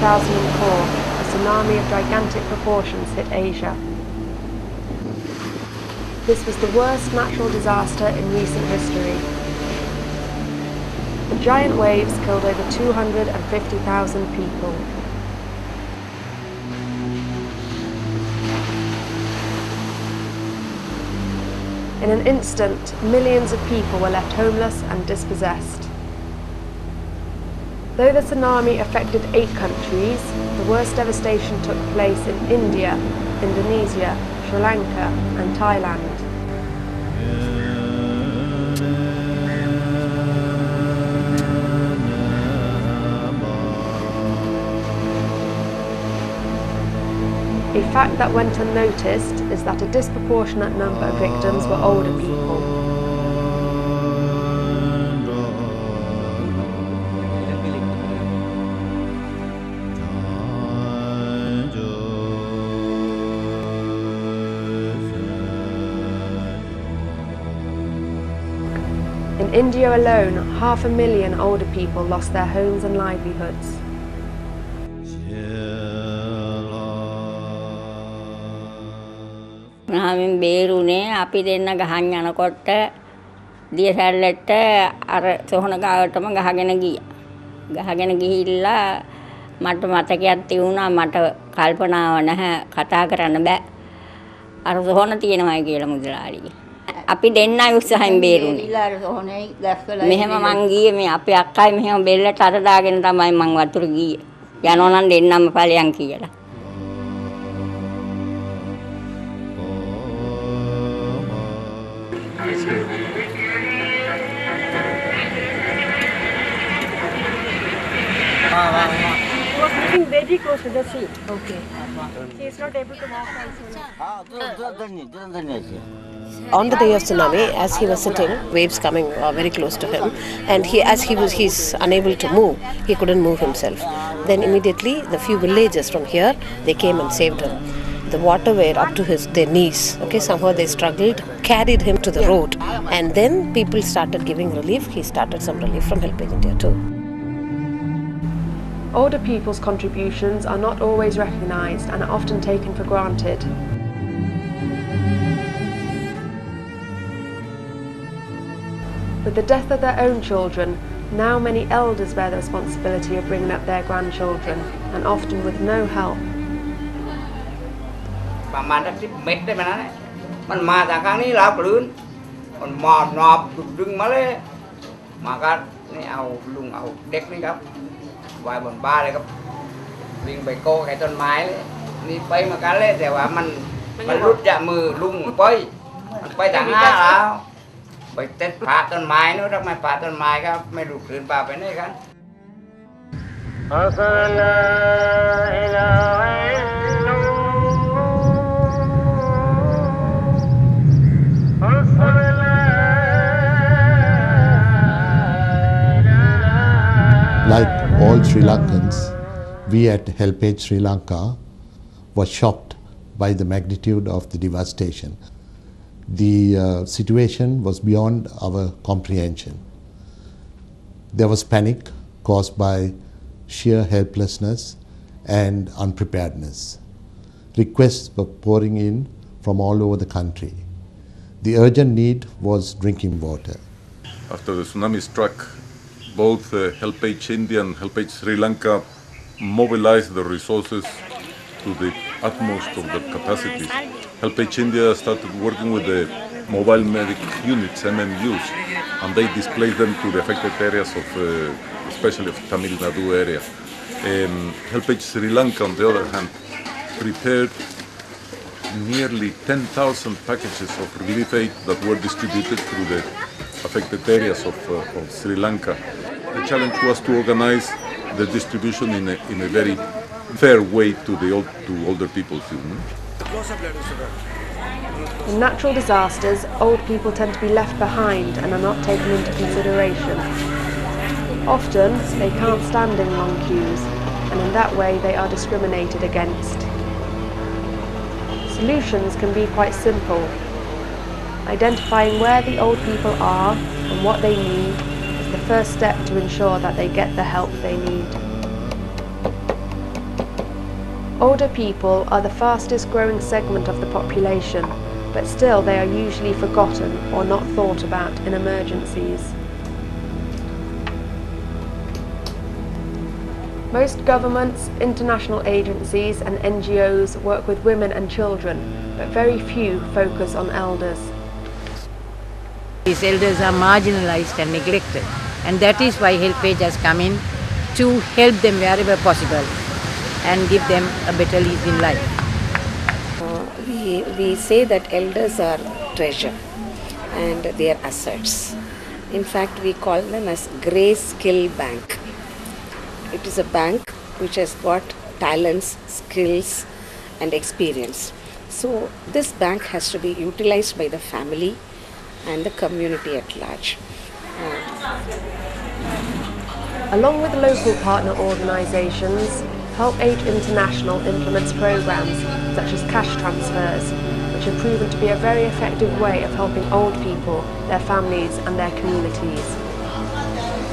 2004, a tsunami of gigantic proportions hit Asia. This was the worst natural disaster in recent history. The giant waves killed over 250,000 people. In an instant, millions of people were left homeless and dispossessed. Though the tsunami affected 8 countries, the worst devastation took place in India, Indonesia, Sri Lanka and Thailand. A fact that went unnoticed is that a disproportionate number of victims were older people. In India alone, 500,000 older people lost their homes and livelihoods. මම බේරුනේ අපි දෙන්න ගහන් යනකොට දියසැල්ලට අර සොහන ගාවටම ගහගෙන ගියා. ගහගෙන ගිහිල්ලා මට මතකයක් තියුණා මට කල්පනාව නැහැ කතා කරන්න බෑ. අර සොහන තියෙනවා කියලා මුදලාලිගේ. අපි දෙන්නයි උත්සාහයෙන් බේරුනේ. මෙහෙම මං ගියේ මේ අපේ අක්කයි මෙහෙම බෙල්ලට අත දාගෙන තමයි මං වතුර ගියේ. යනවා නම් දෙන්නම ඵලයන් කියලා. He was sitting very close to the sea. Okay. He is not able to walk also. On the day of tsunami, as he was sitting, waves coming very close to him, and he's unable to move. He couldn't move himself. Then immediately, the few villagers from here, they came and saved him. The water were up to their knees. Okay, somehow they struggled, carried him to the road, and then people started giving relief. He started some relief from HelpAge India too. Older people's contributions are not always recognised and are often taken for granted. With the death of their own children, now many elders bear the responsibility of bringing up their grandchildren, and often with no help. Vài bồn ba đâyครับวิ่งไปโก้ไอ้ต้นไม้เลยนี่ไปมากันเลยแต่ว่ามันรุดจากมือลุงไปทางหน้าแล้วไปเต้นผ่าต้นไม้นู้นถ้าไม่ผ่าต้นไม้ครับไม่รู้คืนป่าไปไหนกัน Like all Sri Lankans, we at HelpAge Sri Lanka were shocked by the magnitude of the devastation. The situation was beyond our comprehension. There was panic caused by sheer helplessness and unpreparedness. Requests were pouring in from all over the country. The urgent need was drinking water. After the tsunami struck, both HelpAge India and HelpAge Sri Lanka mobilized the resources to the utmost of their capacities. HelpAge India started working with the mobile medic units, MMUs, and they displaced them to the affected areas of, especially of Tamil Nadu area. HelpAge Sri Lanka, on the other hand, prepared nearly 10,000 packages of relief aid that were distributed through the affected areas of Sri Lanka. The challenge was to organize the distribution in a very fair way to older people too. In natural disasters, old people tend to be left behind and are not taken into consideration. Often, they can't stand in long queues, and in that way they are discriminated against. Solutions can be quite simple. Identifying where the old people are and what they need is the first step to ensure that they get the help they need. Older people are the fastest growing segment of the population, but still they are usually forgotten or not thought about in emergencies. Most governments, international agencies and NGOs work with women and children, but very few focus on elders. These elders are marginalized and neglected, and that is why HelpAge has come in to help them wherever possible and give them a better lease in life. We say that elders are treasure and they are assets. In fact, we call them as Grey Skill Bank. It is a bank which has got talents, skills and experience. So this bank has to be utilized by the family and the community at large. Along with local partner organisations, HelpAge International implements programmes such as cash transfers, which have proven to be a very effective way of helping old people, their families and their communities.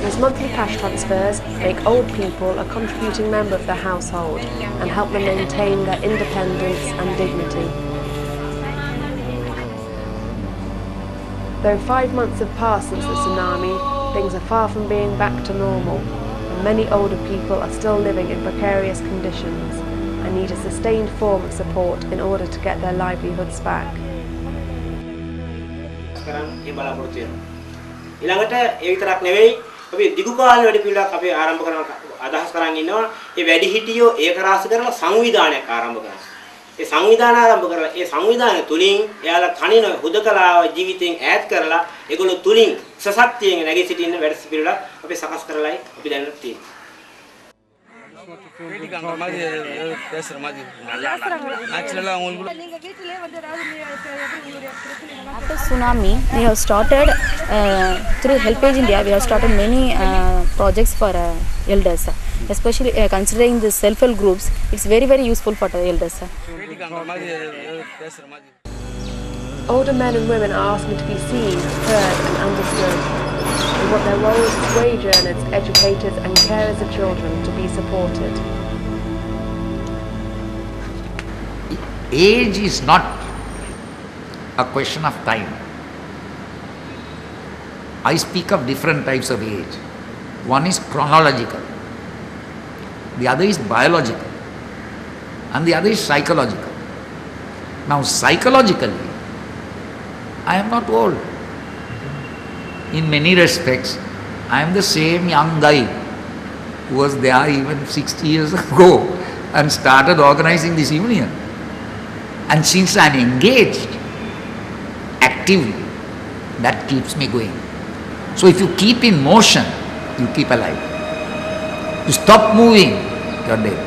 These monthly cash transfers make old people a contributing member of their household and help them maintain their independence and dignity. Though 5 months have passed since the tsunami, things are far from being back to normal, and many older people are still living in precarious conditions and need a sustained form of support in order to get their livelihoods back. අපි දිගු කාල වැඩ පිළිවෙලක් අපි ආරම්භ කරන අදහස් කරන් ඉන්නවා. ඒ වැඩිහිටියෝ ඒක රාශි කරලා සංවිධානයක් ආරම්භ කරනවා. ඒ සංවිධාන ආරම්භ කරලා ඒ සංවිධානය තුලින් එයාලා තනියම හුදකලා ජීවිතයෙන් ඈත් කරලා ඒගොල්ලෝ තුලින් සසක්තියෙන් නැගී සිටින්න වැඩ පිළිවෙලක් අපි සකස් කරලායි අපි දැනට තියෙන්නේ. After tsunami, we have started through HelpAge India. We have started many projects for elders, especially considering the self-help groups. It's very useful for the elders. Older men and women are asking to be seen, heard and understood. They want their roles as wage earners, educators and carers of children to be supported. Age is not a question of time. I speak of different types of age. One is chronological, the other is biological, and the other is psychological. Now psychologically, I am not old. In many respects, I am the same young guy who was there even 60 years ago and started organizing this union. And since I am engaged actively, that keeps me going. So if you keep in motion, you keep alive. You stop moving, you are dead.